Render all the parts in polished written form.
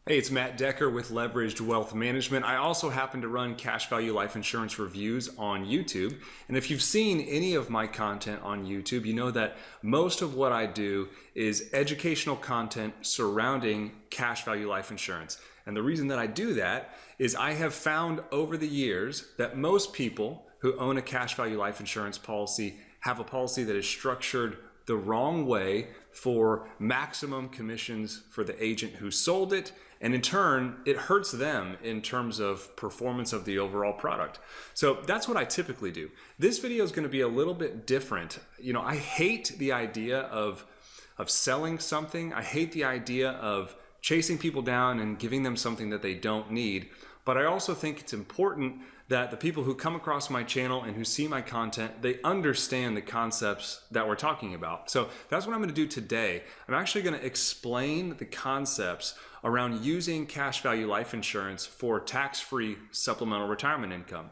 Hey, it's Matt Decker with Leveraged Wealth Management. I also happen to run cash value life insurance reviews on YouTube. And if you've seen any of my content on YouTube, you know that most of what I do is educational content surrounding cash value life insurance. And the reason that I do that is I have found over the years that most people who own a cash value life insurance policy have a policy that is structured the wrong way for maximum commissions for the agent who sold it. And in turn, it hurts them in terms of performance of the overall product. So that's what I typically do. This video is going to be a little bit different. You know, I hate the idea of selling something. I hate the idea of chasing people down and giving them something that they don't need. But I also think it's important that the people who come across my channel and who see my content, they understand the concepts that we're talking about. So that's what I'm going to do today. I'm actually going to explain the concepts around using cash value life insurance for tax-free supplemental retirement income.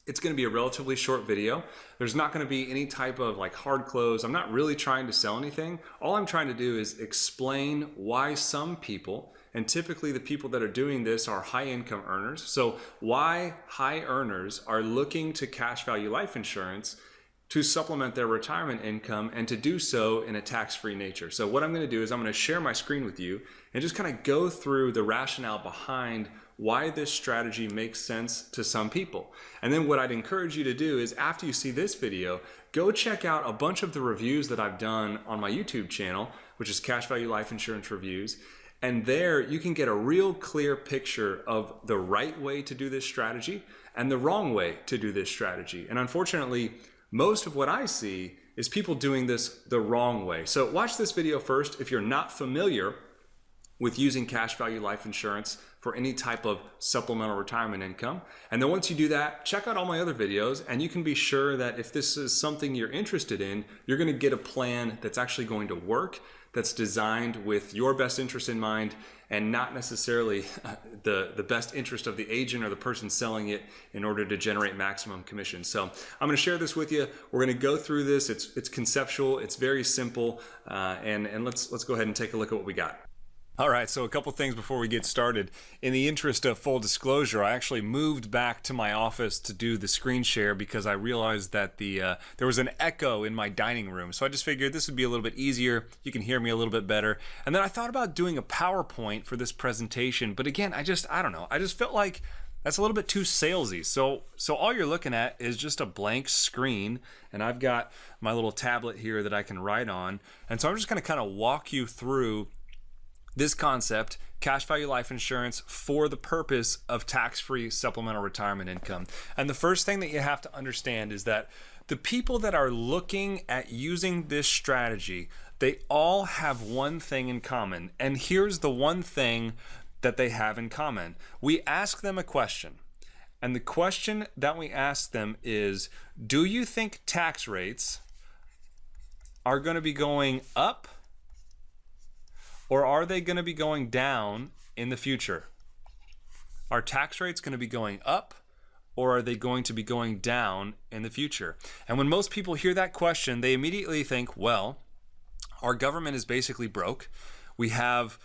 It's going to be a relatively short video. There's not going to be any type of like hard close. I'm not really trying to sell anything. All I'm trying to do is explain why some people, and typically the people that are doing this are high income earners. So why high earners are looking to cash value life insurance to supplement their retirement income and to do so in a tax-free nature. So what I'm going to do is I'm going to share my screen with you and just kind of go through the rationale behind why this strategy makes sense to some people. And then what I'd encourage you to do is after you see this video, go check out a bunch of the reviews that I've done on my YouTube channel, which is Cash Value Life Insurance Reviews. And there you can get a real clear picture of the right way to do this strategy and the wrong way to do this strategy. And unfortunately, most of what I see is people doing this the wrong way. So watch this video first if you're not familiar with using cash value life insurance for any type of supplemental retirement income. And then once you do that, check out all my other videos and you can be sure that if this is something you're interested in, you're going to get a plan that's actually going to work, that's designed with your best interest in mind and not necessarily the best interest of the agent or the person selling it in order to generate maximum commission. So I'm going to share this with you. We're going to go through this. It's conceptual. It's very simple. And let's go ahead and take a look at what we got. All right, so a couple things before we get started. In the interest of full disclosure, I actually moved back to my office to do the screen share because I realized that there was an echo in my dining room. So I just figured this would be a little bit easier. You can hear me a little bit better. And then I thought about doing a PowerPoint for this presentation. But again, I don't know. I just felt like that's a little bit too salesy. So all you're looking at is just a blank screen. And I've got my little tablet here that I can write on. And so I'm just going to kind of walk you through this concept, cash value life insurance for the purpose of tax-free supplemental retirement income. And the first thing that you have to understand is that the people that are looking at using this strategy, they all have one thing in common. And here's the one thing that they have in common. We ask them a question. And the question that we ask them is, do you think tax rates are going to be going up, or are they going to be going down in the future? Are tax rates going to be going up, or are they going to be going down in the future? And when most people hear that question, they immediately think, well, our government is basically broke. We have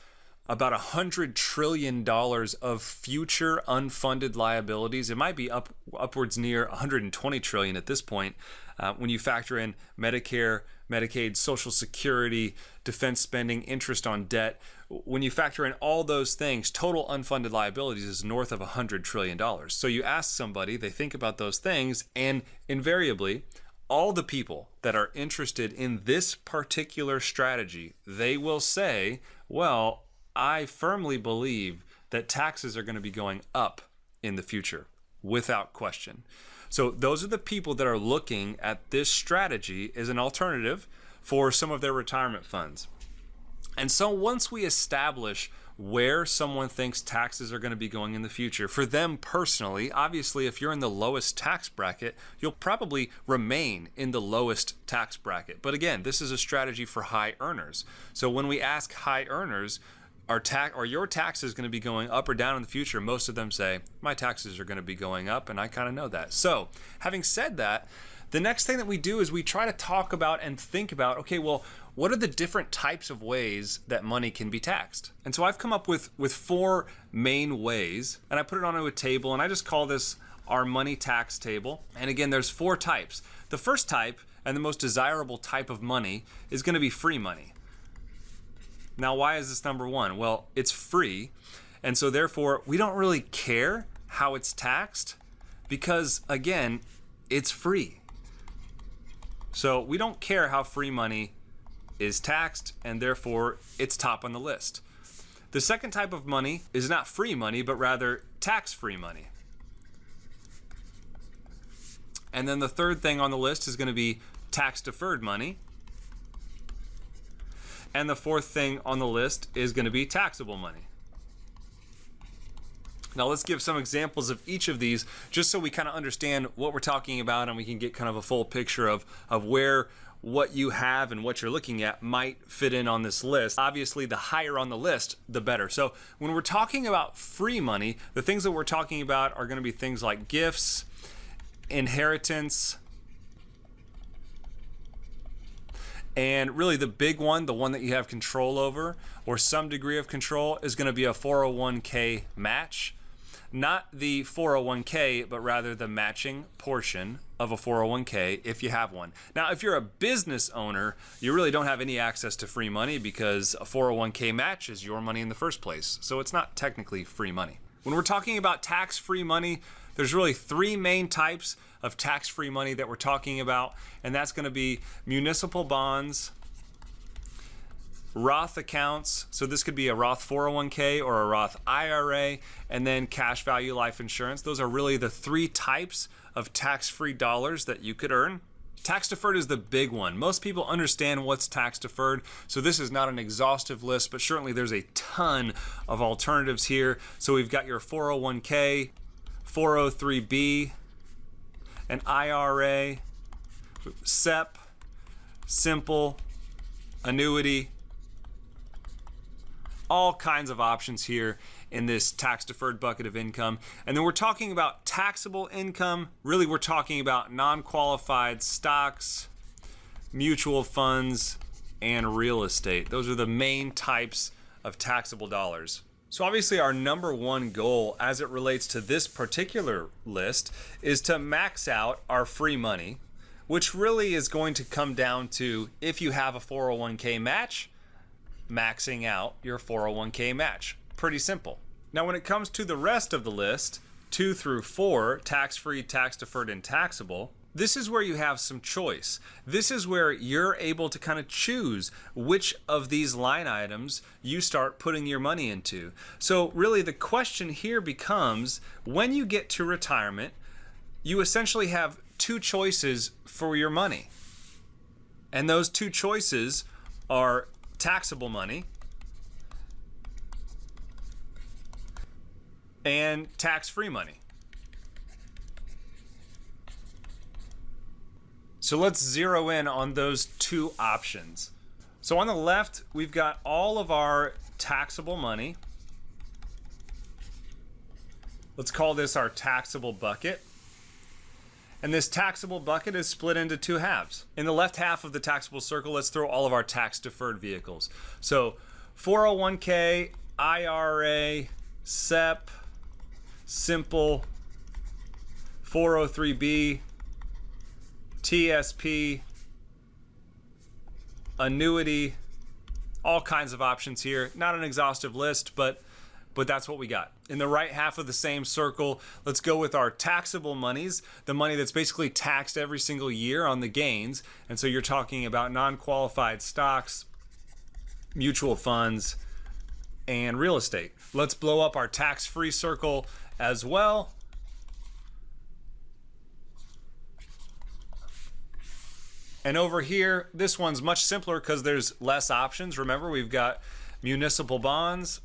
about $100 trillion of future unfunded liabilities. It might be upwards near $120 trillion at this point when you factor in Medicare, Medicaid, Social Security, defense spending, interest on debt. When you factor in all those things, total unfunded liabilities is north of $100 trillion. So you ask somebody, they think about those things, and invariably, all the people that are interested in this particular strategy, they will say, well, I firmly believe that taxes are going to be going up in the future, without question. So those are the people that are looking at this strategy as an alternative for some of their retirement funds. And so once we establish where someone thinks taxes are going to be going in the future, for them personally, obviously, if you're in the lowest tax bracket, you'll probably remain in the lowest tax bracket. But again, this is a strategy for high earners. So when we ask high earners, are your taxes going to be going up or down in the future? Most of them say, my taxes are going to be going up, and I kind of know that. So having said that, the next thing that we do is we try to talk about and think about, okay, well, what are the different types of ways that money can be taxed? And so I've come up with 4 main ways, and I put it onto a table, and I just call this our money tax table. And again, there's 4 types. The first type, and the most desirable type of money, is going to be free money. Now, why is this number 1? Well, it's free, and so therefore we don't really care how it's taxed because, again, it's free. So we don't care how free money is taxed, and therefore it's top on the list. The second type of money is not free money, but rather tax-free money. And then the third thing on the list is going to be tax-deferred money. And the fourth thing on the list is going to be taxable money. Now let's give some examples of each of these just so we kind of understand what we're talking about and we can get kind of a full picture of where what you have and what you're looking at might fit in on this list. Obviously, the higher on the list, the better. So when we're talking about free money, the things that we're talking about are going to be things like gifts, inheritance, and really the big one, the one that you have control over or some degree of control, is going to be a 401k match. Not the 401k, but rather the matching portion of a 401k if you have one. Now, if you're a business owner, you really don't have any access to free money because a 401k match is your money in the first place. So it's not technically free money. When we're talking about tax-free money, there's really 3 main types of tax-free money that we're talking about, and that's going to be municipal bonds, Roth accounts, so this could be a Roth 401k or a Roth IRA, and then cash value life insurance. Those are really the 3 types of tax-free dollars that you could earn. Tax deferred is the big one. Most people understand what's tax deferred, so this is not an exhaustive list, but certainly there's a ton of alternatives here. So we've got your 401k, 403b, an IRA, SEP, simple, annuity, all kinds of options here in this tax deferred bucket of income. And then we're talking about taxable income. Really, we're talking about non-qualified stocks, mutual funds, and real estate. Those are the main types of taxable dollars. So obviously our number 1 goal as it relates to this particular list is to max out our free money, which really is going to come down to, if you have a 401k match, maxing out your 401k match. Pretty simple. Now when it comes to the rest of the list, 2 through 4, tax-free, tax-deferred, and taxable, this is where you have some choice. This is where you're able to kind of choose which of these line items you start putting your money into. So really the question here becomes, when you get to retirement, you essentially have 2 choices for your money. And those 2 choices are taxable money and tax-free money. So let's zero in on those 2 options. So on the left, we've got all of our taxable money. Let's call this our taxable bucket. And this taxable bucket is split into 2 halves. In the left half of the taxable circle, let's throw all of our tax-deferred vehicles. So 401k, IRA, SEP, simple, 403b, TSP, annuity, all kinds of options here. Not an exhaustive list, but that's what we got. In the right half of the same circle, let's go with our taxable monies, the money that's basically taxed every single year on the gains. And so you're talking about non-qualified stocks, mutual funds, and real estate. Let's blow up our tax-free circle as well. And over here, this one's much simpler because there's less options. Remember, we've got municipal bonds,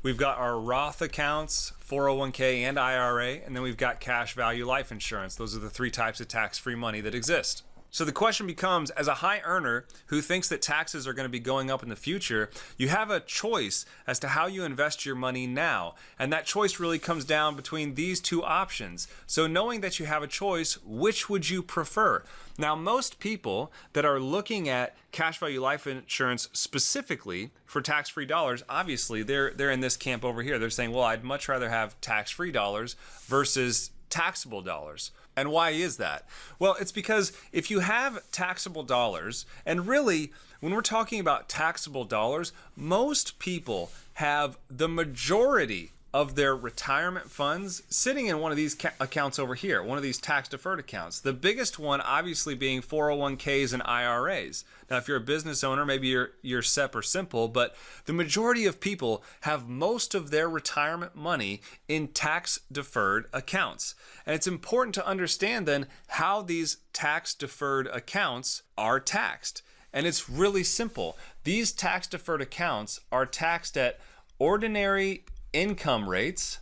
we've got our Roth accounts, 401k and IRA, and then we've got cash value life insurance. Those are the 3 types of tax-free money that exist. So the question becomes, as a high earner who thinks that taxes are going to be going up in the future, you have a choice as to how you invest your money now. And that choice really comes down between these two options. So knowing that you have a choice, which would you prefer? Now, most people that are looking at cash value life insurance specifically for tax-free dollars, obviously they're in this camp over here. They're saying, well, I'd much rather have tax-free dollars versus taxable dollars. And why is that? Well, it's because if you have taxable dollars, and really, when we're talking about taxable dollars, most people have the majority of their retirement funds sitting in one of these accounts over here, one of these tax deferred accounts. The biggest one obviously being 401ks and IRAs. Now, if you're a business owner, maybe you're SEP or simple, but the majority of people have most of their retirement money in tax deferred accounts. And it's important to understand then how these tax deferred accounts are taxed. And it's really simple. These tax deferred accounts are taxed at ordinary income rates.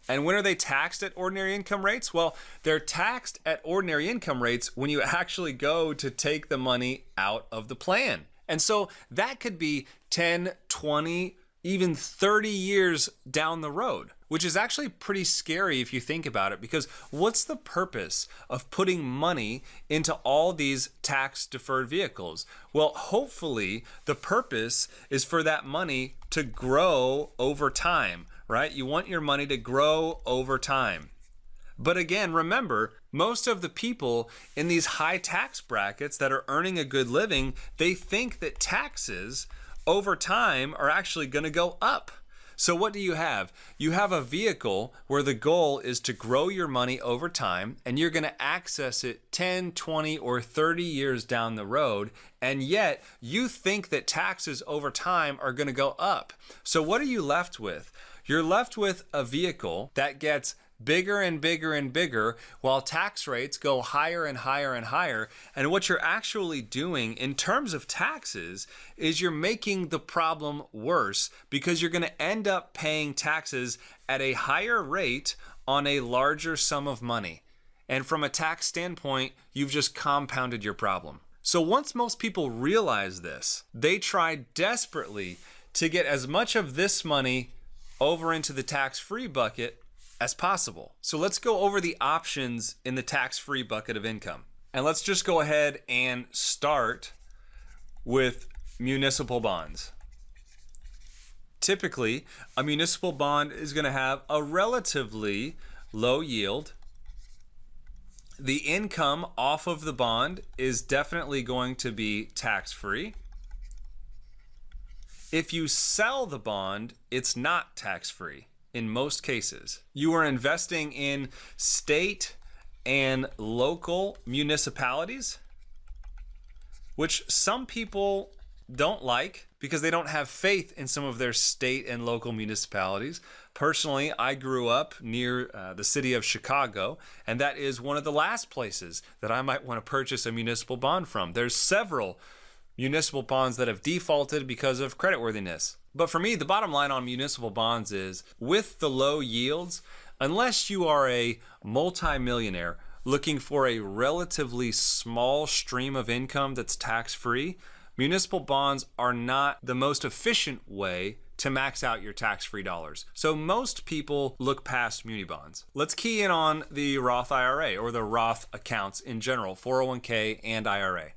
And when are they taxed at ordinary income rates? Well, they're taxed at ordinary income rates when you actually go to take the money out of the plan. And so that could be 10, 20, even 30 years down the road, which is actually pretty scary if you think about it, because what's the purpose of putting money into all these tax deferred vehicles? Well, hopefully the purpose is for that money to grow over time, right? You want your money to grow over time. But again, remember, most of the people in these high tax brackets that are earning a good living, they think that taxes over time are actually going to go up. So what do you have? You have a vehicle where the goal is to grow your money over time, and you're going to access it 10, 20, or 30 years down the road, and yet you think that taxes over time are going to go up. So what are you left with? You're left with a vehicle that gets bigger and bigger and bigger while tax rates go higher and higher and higher. And what you're actually doing in terms of taxes is you're making the problem worse, because you're going to end up paying taxes at a higher rate on a larger sum of money. And from a tax standpoint, you've just compounded your problem. So once most people realize this, they try desperately to get as much of this money over into the tax-free bucket as possible. So let's go over the options in the tax-free bucket of income. And let's just go ahead and start with municipal bonds. Typically, a municipal bond is going to have a relatively low yield. The income off of the bond is definitely going to be tax-free. If you sell the bond, it's not tax-free. In most cases, you are investing in state and local municipalities, which some people don't like because they don't have faith in some of their state and local municipalities. Personally, I grew up near the city of Chicago, and that is one of the last places that I might want to purchase a municipal bond from. There's several municipal bonds that have defaulted because of creditworthiness. But for me, the bottom line on municipal bonds is, with the low yields, unless you are a multimillionaire looking for a relatively small stream of income that's tax-free, municipal bonds are not the most efficient way to max out your tax-free dollars. So most people look past muni bonds. Let's key in on the Roth IRA, or the Roth accounts in general, 401k and IRA.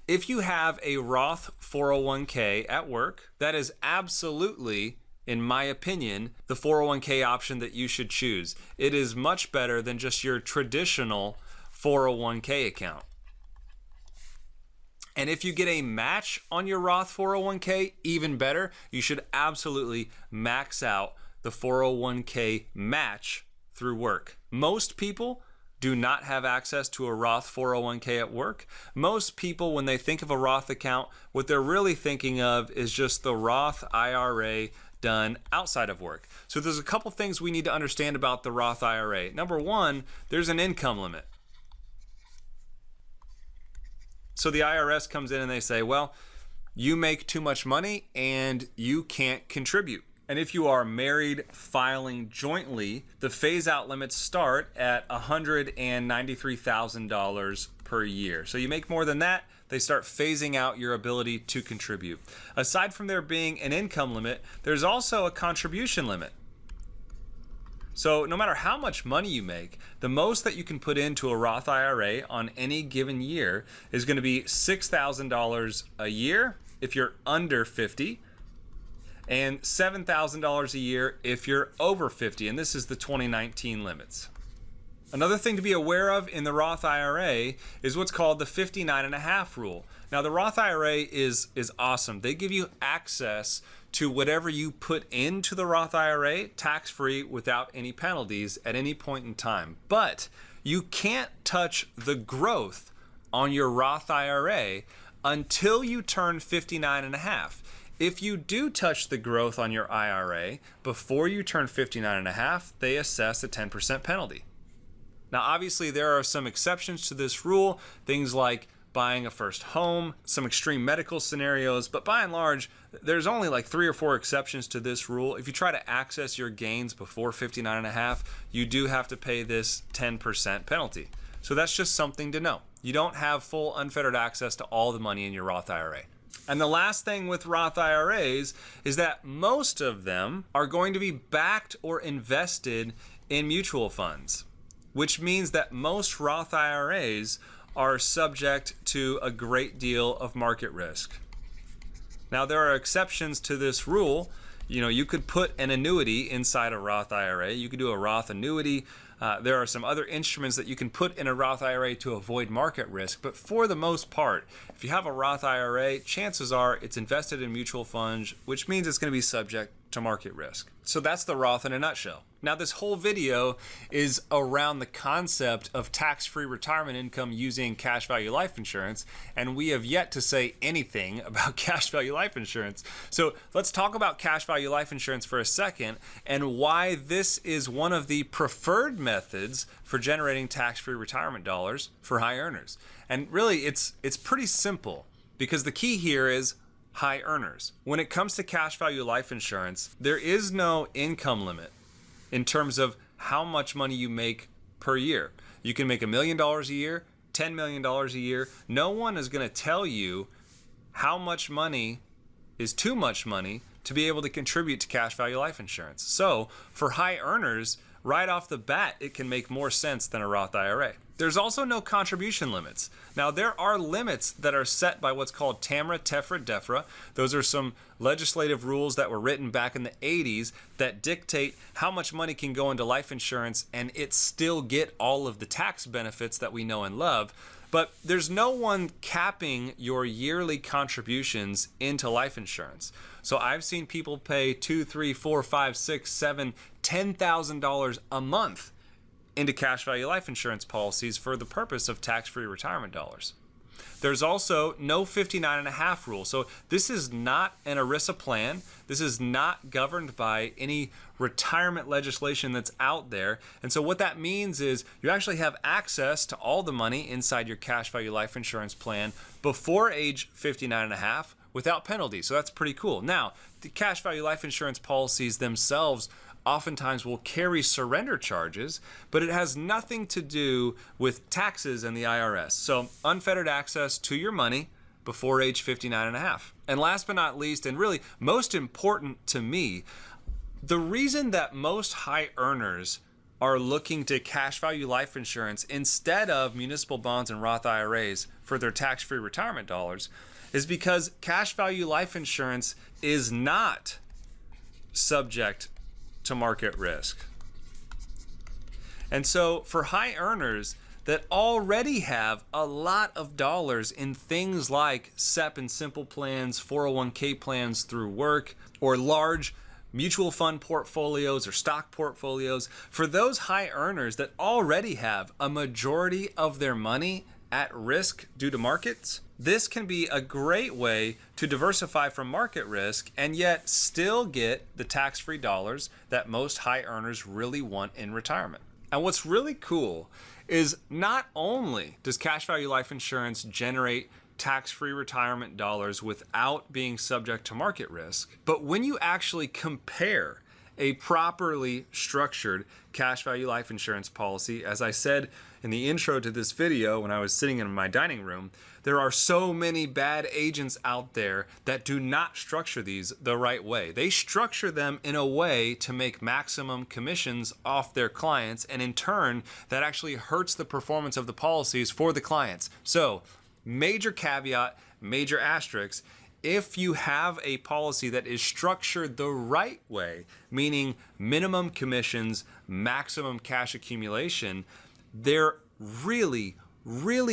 If you have a Roth 401k at work, that is absolutely, in my opinion, the 401k option that you should choose. It is much better than just your traditional 401k account. And if you get a match on your Roth 401k, even better. You should absolutely max out the 401k match through work. Most people do not have access to a Roth 401k at work. Most people, when they think of a Roth account, what they're really thinking of is just the Roth IRA done outside of work. So there's a couple things we need to understand about the Roth IRA. Number one, there's an income limit. So the IRS comes in and they say, well, you make too much money and you can't contribute. And if you are married filing jointly, the phase-out limits start at $193,000 per year. So you make more than that, they start phasing out your ability to contribute. Aside from there being an income limit, there's also a contribution limit. So no matter how much money you make, the most that you can put into a Roth IRA on any given year is going to be $6,000 a year if you're under 50, and $7,000 a year if you're over 50, and this is the 2019 limits. Another thing to be aware of in the Roth IRA is what's called the 59.5 rule. Now the Roth IRA is awesome. They give you access to whatever you put into the Roth IRA tax-free without any penalties at any point in time. But you can't touch the growth on your Roth IRA until you turn 59.5. If you do touch the growth on your IRA before you turn 59.5, they assess a 10% penalty. Now, obviously, there are some exceptions to this rule, things like buying a first home, some extreme medical scenarios, but by and large, there's only like 3 or 4 exceptions to this rule. If you try to access your gains before 59.5, you do have to pay this 10% penalty. So that's just something to know. You don't have full unfettered access to all the money in your Roth IRA. And the last thing with Roth IRAs is that most of them are going to be backed or invested in mutual funds, which means that most Roth IRAs are subject to a great deal of market risk. Now, there are exceptions to this rule. You could put an annuity inside a Roth IRA. You could do a Roth annuity. There are some other instruments that you can put in a Roth IRA to avoid market risk. But for the most part, if you have a Roth IRA, chances are it's invested in mutual funds, which means it's going to be subject to market risk. So that's the Roth in a nutshell. Now, this whole video is around the concept of tax-free retirement income using cash value life insurance, and we have yet to say anything about cash value life insurance. So let's talk about cash value life insurance for a second and why this is one of the preferred methods for generating tax-free retirement dollars for high earners. And really, it's pretty simple, because the key here is high earners. When it comes to cash value life insurance, there is no income limit in terms of how much money you make per year. You can make $1 million a year, $10 million a year. No one is going to tell you how much money is too much money to be able to contribute to cash value life insurance. So for high earners, right off the bat, it can make more sense than a Roth IRA. There's also no contribution limits. Now, there are limits that are set by what's called TAMRA, TEFRA, DEFRA. Those are some legislative rules that were written back in the 80s that dictate how much money can go into life insurance and it still get all of the tax benefits that we know and love. But there's no one capping your yearly contributions into life insurance. So I've seen people pay $2,000, $3,000, $4,000, $5,000, $6,000, $7,000 a month into cash value life insurance policies for the purpose of tax-free retirement dollars. There's also no 59.5 rule. So this is not an ERISA plan. This is not governed by any retirement legislation that's out there. And so what that means is you actually have access to all the money inside your cash value life insurance plan before age 59.5 without penalty. So that's pretty cool. Now, the cash value life insurance policies themselves oftentimes will carry surrender charges, but it has nothing to do with taxes and the IRS. So unfettered access to your money before age 59.5. And last but not least, and really most important to me, the reason that most high earners are looking to cash value life insurance instead of municipal bonds and Roth IRAs for their tax-free retirement dollars is because cash value life insurance is not subject to market risk. And so for high earners that already have a lot of dollars in things like SEP and simple plans, 401k plans through work, or large mutual fund portfolios or stock portfolios, for those high earners that already have a majority of their money at risk due to markets, this can be a great way to diversify from market risk and yet still get the tax-free dollars that most high earners really want in retirement. And what's really cool is not only does cash value life insurance generate tax-free retirement dollars without being subject to market risk. But when you actually compare a properly structured cash value life insurance policy, as I said in the intro to this video when I was sitting in my dining room, there are so many bad agents out there that do not structure these the right way. They structure them in a way to make maximum commissions off their clients, and in turn, that actually hurts the performance of the policies for the clients. So, major caveat, major asterisk, if you have a policy that is structured the right way, meaning minimum commissions, maximum cash accumulation, they're really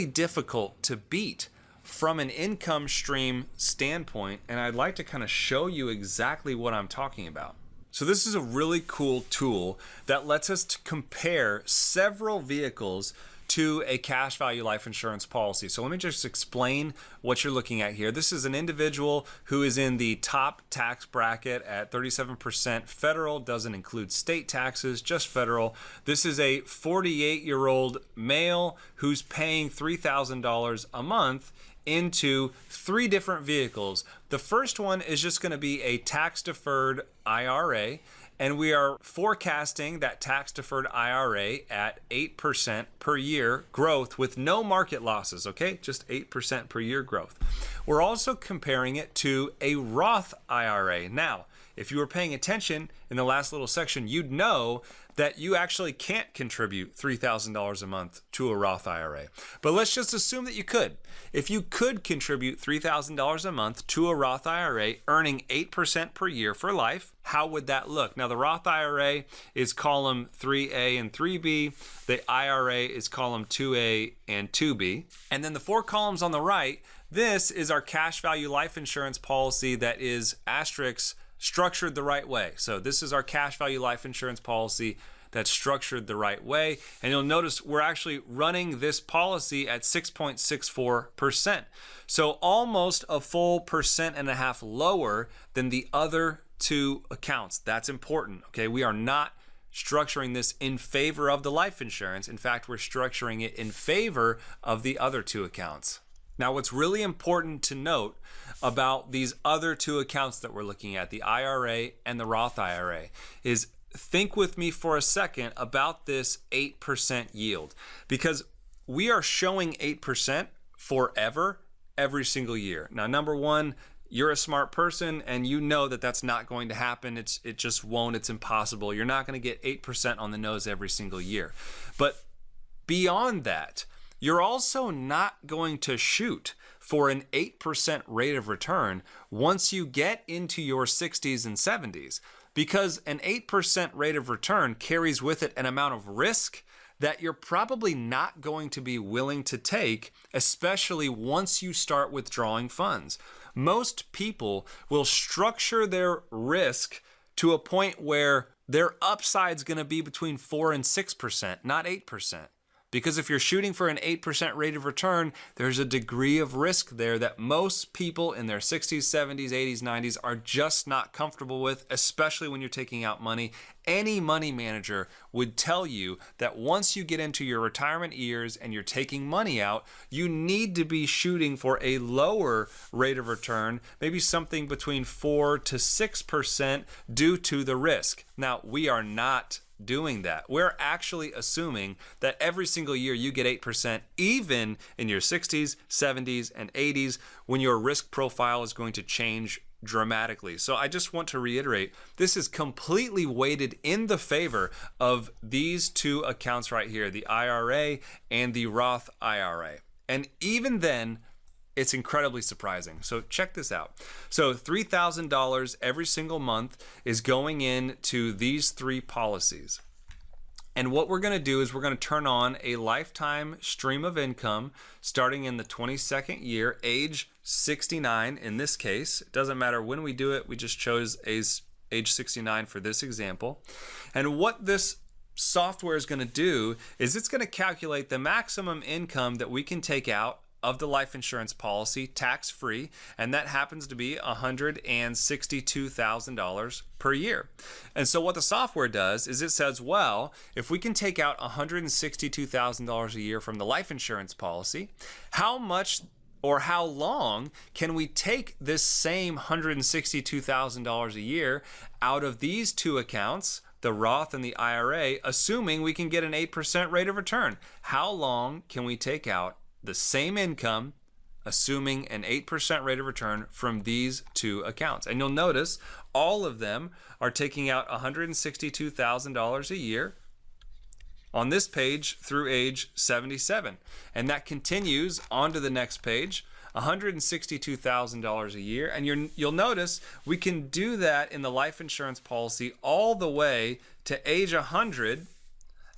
difficult to beat from an income stream standpoint. And I'd like to kind of show you exactly what I'm talking about. So this is a really cool tool that lets us to compare several vehicles to a cash value life insurance policy. So let me just explain what you're looking at here. This is an individual who is in the top tax bracket at 37% federal, doesn't include state taxes, just federal. This is a 48-year-old male who's paying $3,000 a month into 3 different vehicles. The first one is just going to be a tax deferred IRA. And we are forecasting that tax deferred IRA at 8% per year growth with no market losses, okay? Just 8% per year growth. We're also comparing it to a Roth IRA. Now, if you were paying attention in the last little section, you'd know that you actually can't contribute $3,000 a month to a Roth IRA. But let's just assume that you could. If you could contribute $3,000 a month to a Roth IRA, earning 8% per year for life, how would that look? Now, the Roth IRA is column 3A and 3B. The IRA is column 2A and 2B. And then the 4 columns on the right, this is our cash value life insurance policy that is asterisk structured the right way. So this is our cash value life insurance policy that's structured the right way. And you'll notice we're actually running this policy at 6.64%. So almost a full 1.5% lower than the other 2 accounts. That's important, okay? We are not structuring this in favor of the life insurance. In fact, we're structuring it in favor of the other 2 accounts. Now, what's really important to note about these other 2 accounts that we're looking at, the IRA and the Roth IRA, is think with me for a second about this 8% yield, because we are showing 8% forever, every single year. Now, number one, you're a smart person and you know that that's not going to happen. It just won't. It's impossible. You're not going to get 8% on the nose every single year. But beyond that, you're also not going to shoot for an 8% rate of return once you get into your 60s and 70s, because an 8% rate of return carries with it an amount of risk that you're probably not going to be willing to take, especially once you start withdrawing funds. Most people will structure their risk to a point where their upside's going to be between 4 and 6%, not 8%. Because if you're shooting for an 8% rate of return, there's a degree of risk there that most people in their 60s, 70s, 80s, 90s are just not comfortable with, especially when you're taking out money. Any money manager would tell you that once you get into your retirement years and you're taking money out, you need to be shooting for a lower rate of return, maybe something between 4 to 6% due to the risk. Now, we are not doing that. We're actually assuming that every single year you get 8%, even in your 60s, 70s, and 80s, when your risk profile is going to change dramatically. So I just want to reiterate, this is completely weighted in the favor of these 2 accounts right here, the IRA and the Roth IRA. And even then, it's incredibly surprising. So check this out. So $3,000 every single month is going into these 3 policies. And what we're going to do is we're going to turn on a lifetime stream of income starting in the 22nd year, age 69 in this case. It doesn't matter when we do it. We just chose age 69 for this example. And what this software is going to do is it's going to calculate the maximum income that we can take out of the life insurance policy tax-free, and that happens to be $162,000 per year. And so what the software does is it says, well, if we can take out $162,000 a year from the life insurance policy, how much Or how long can we take this same $162,000 a year out of these two accounts, the Roth and the IRA, assuming we can get an 8% rate of return? How long can we take out the same income, assuming an 8% rate of return from these two accounts? And you'll notice all of them are taking out $162,000 a year on this page through age 77. And that continues on to the next page, $162,000 a year. And you'll notice we can do that in the life insurance policy all the way to age 100,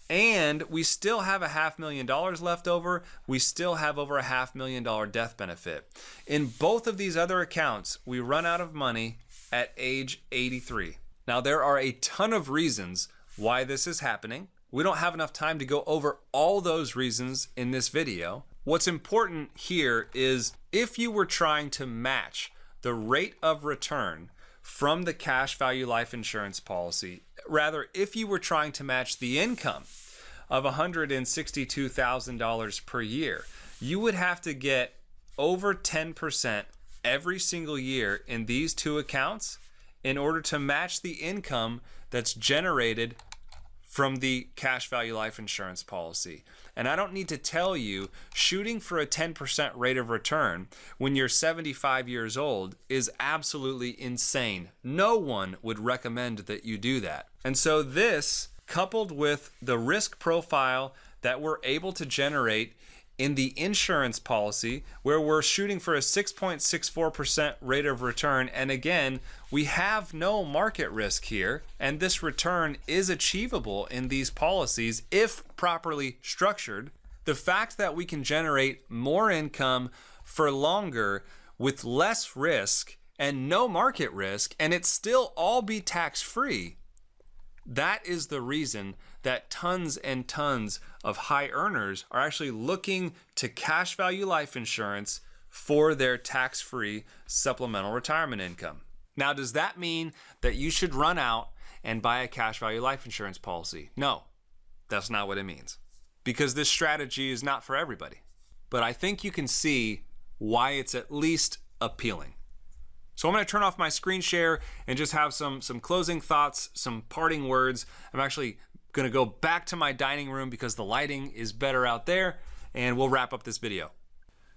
and we still have $500,000 left over. We still have over $500,000 death benefit. In both of these other accounts, we run out of money at age 83. Now, there are a ton of reasons why this is happening. We don't have enough time to go over all those reasons in this video. What's important here is if you were trying to match the rate of return from the cash value life insurance policy, rather, if you were trying to match the income of $162,000 per year, you would have to get over 10% every single year in these two accounts in order to match the income that's generated from the cash value life insurance policy. And I don't need to tell you, shooting for a 10% rate of return when you're 75 years old is absolutely insane. No one would recommend that you do that. And so this, coupled with the risk profile that we're able to generate in the insurance policy, where we're shooting for a 6.64% rate of return, and again, we have no market risk here, and this return is achievable in these policies if properly structured. The fact that we can generate more income for longer with less risk and no market risk, and it still all be tax-free, that is the reason that tons and tons of high earners are actually looking to cash value life insurance for their tax-free supplemental retirement income. Now, does that mean that you should run out and buy a cash value life insurance policy? No, that's not what it means, because this strategy is not for everybody. But I think you can see why it's at least appealing. So I'm going to turn off my screen share and just have some closing thoughts, some parting words. I'm actually going to go back to my dining room because the lighting is better out there, and we'll wrap up this video.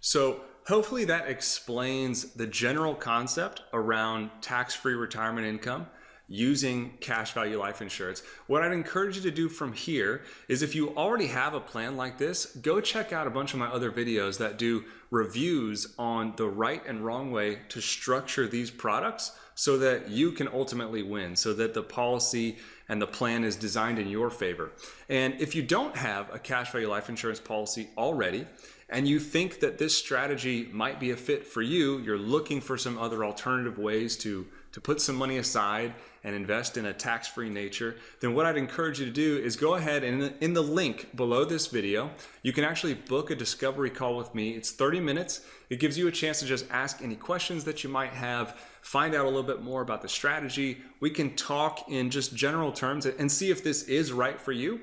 So hopefully that explains the general concept around tax-free retirement income using cash value life insurance. What I'd encourage you to do from here is, if you already have a plan like this, go check out a bunch of my other videos that do reviews on the right and wrong way to structure these products so that you can ultimately win, so that the policy and the plan is designed in your favor. And if you don't have a cash value life insurance policy already, and you think that this strategy might be a fit for you, you're looking for some other alternative ways to put some money aside and invest in a tax-free nature, then what I'd encourage you to do is go ahead and in the link below this video, you can actually book a discovery call with me. It's 30 minutes. It gives you a chance to just ask any questions that you might have, find out a little bit more about the strategy. We can talk in just general terms and see if this is right for you.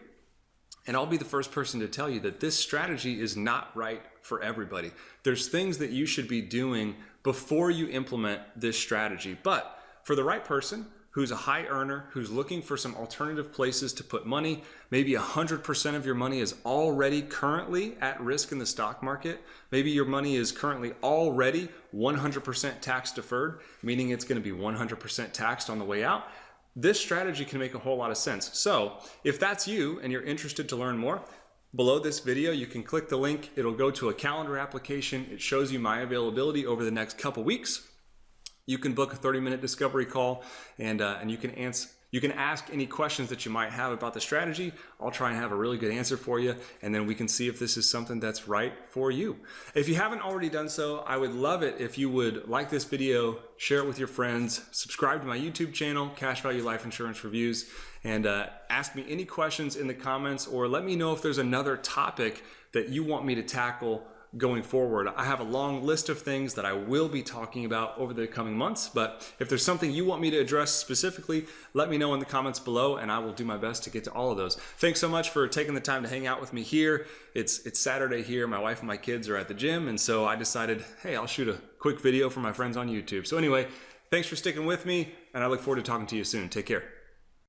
And I'll be the first person to tell you that this strategy is not right for everybody. There's things that you should be doing before you implement this strategy. But for the right person who's a high earner, who's looking for some alternative places to put money, maybe 100% of your money is already currently at risk in the stock market. Maybe your money is currently already 100% tax deferred, meaning it's going to be 100% taxed on the way out. This strategy can make a whole lot of sense. So if that's you and you're interested to learn more, below this video, you can click the link. It'll go to a calendar application. It shows you my availability over the next couple weeks. You can book a 30-minute discovery call, and you can ask any questions that you might have about the strategy. I'll try and have a really good answer for you, and then we can see if this is something that's right for you. If you haven't already done so, I would love it if you would like this video, share it with your friends, subscribe to my YouTube channel, Cash Value Life Insurance Reviews, and ask me any questions in the comments, or let me know if there's another topic that you want me to tackle going forward. I have a long list of things that I will be talking about over the coming months, but if there's something you want me to address specifically, let me know in the comments below and I will do my best to get to all of those. Thanks so much for taking the time to hang out with me here. It's Saturday here. My wife and my kids are at the gym, and so I decided, hey, I'll shoot a quick video for my friends on YouTube. So anyway, thanks for sticking with me, and I look forward to talking to you soon. Take care.